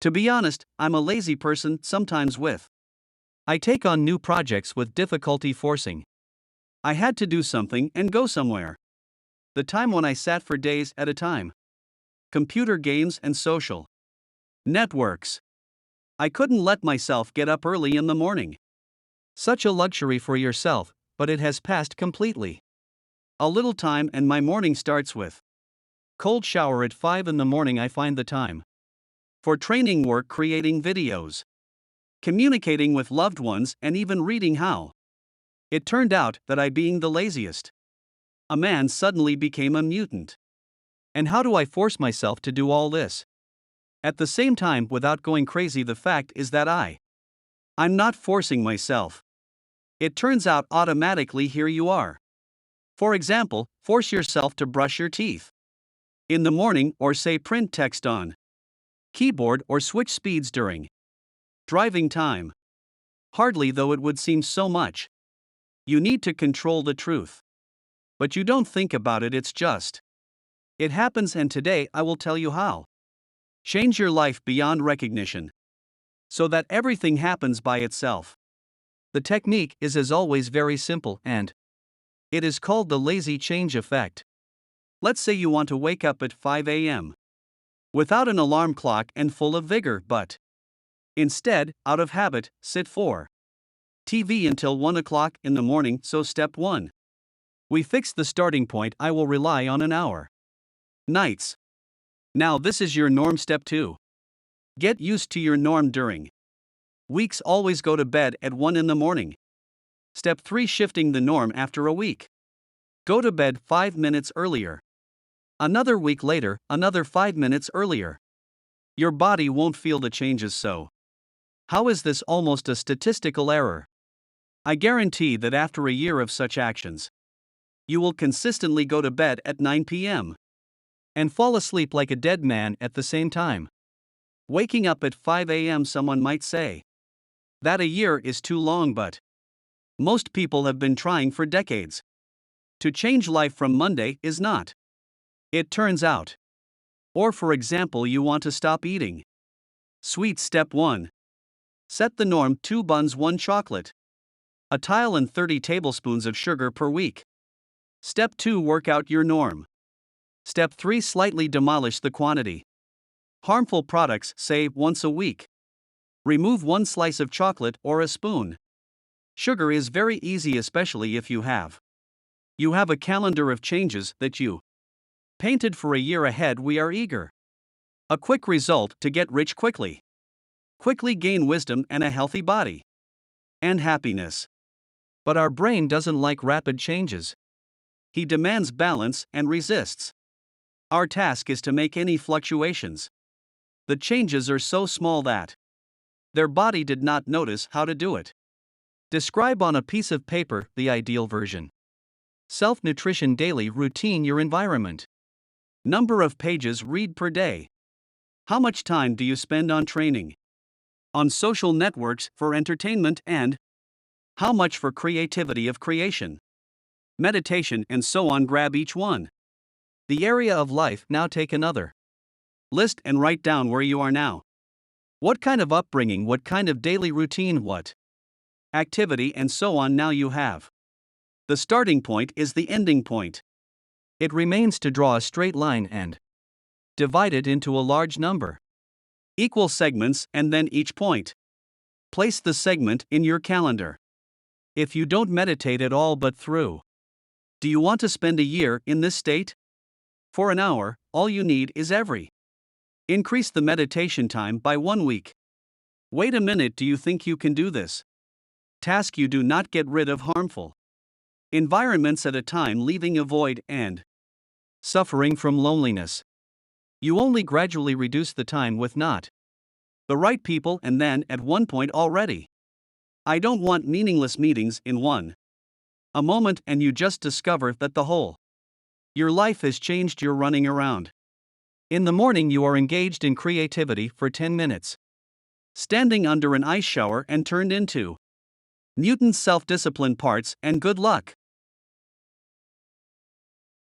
To be honest, I'm a lazy person sometimes with. I take on new projects with difficulty forcing. I had to do something and go somewhere. The time when I sat for days at a time. Computer games and social networks. I couldn't let myself get up early in the morning. Such a luxury for yourself, but it has passed completely. A little time and my morning starts with cold shower at 5 in the morning. I find the time for training work, creating videos, communicating with loved ones, and even reading how. It turned out that I, being the laziest, a man, suddenly became a mutant. And how do I force myself to do all this at the same time without going crazy? The fact is that I'm not forcing myself. It turns out automatically. Here you are. For example, force yourself to brush your teeth in the morning, or say print text on keyboard, or switch speeds during driving time. Hardly, though it would seem so much. You need to control the truth. But you don't think about it, it's just. It happens, and today I will tell you how. Change your life beyond recognition, so that everything happens by itself. The technique is, as always, very simple, and it is called the lazy change effect. Let's say you want to wake up at 5 a.m. without an alarm clock and full of vigor, but instead, out of habit, sit for TV until 1 o'clock in the morning. So, step 1. We fixed the starting point. I will rely on an hour nights. Now, this is your norm. Step 2. Get used to your norm during weeks. Always go to bed at 1 in the morning. Step 3. Shifting the norm after a week. Go to bed 5 minutes earlier. Another week later, another 5 minutes earlier. Your body won't feel the changes. So, how is this almost a statistical error? I guarantee that after a year of such actions, you will consistently go to bed at 9 p.m. and fall asleep like a dead man at the same time. Waking up at 5 a.m. Someone might say that a year is too long, but most people have been trying for decades. To change life from Monday is not. It turns out. Or, for example, you want to stop eating sweets. Step 1. Set the norm: 2 buns, 1 chocolate, a tile, and 30 tablespoons of sugar per week. Step 2. Work out your norm. Step 3. Slightly demolish the quantity. Harmful products, say once a week. Remove 1 slice of chocolate or a spoon. Sugar is very easy, especially if you have a calendar of changes that you painted for a year ahead. We are eager. A quick result: to get rich quickly. Quickly gain wisdom and a healthy body. And happiness. But our brain doesn't like rapid changes. He demands balance and resists. Our task is to make any fluctuations. The changes are so small that their body did not notice how to do it. Describe on a piece of paper the ideal version. Self-nutrition daily routine. Your environment. Number of pages read per day. How much time do you spend on training? On social networks for entertainment, and how much for creativity of creation, meditation, and so on? Grab each one. The area of life. Now take another list and write down where you are now. What kind of upbringing, what kind of daily routine, what activity, and so on. Now you have. The starting point is the ending point. It remains to draw a straight line and divide it into a large number equal segments, and then each point. Place the segment in your calendar. If you don't meditate at all but through, do you want to spend a year in this state? For an hour, all you need is increase the meditation time by 1 week. Wait a minute, do you think you can do this task? You do not get rid of harmful environments at a time, leaving a void and suffering from loneliness. You only gradually reduce the time with not the right people, and then at one point already. I don't want meaningless meetings in a moment, and you just discover that the whole your life has changed. You're running around. In the morning you are engaged in creativity for 10 minutes. Standing under an ice shower and turned into Newton's self-discipline parts, and good luck.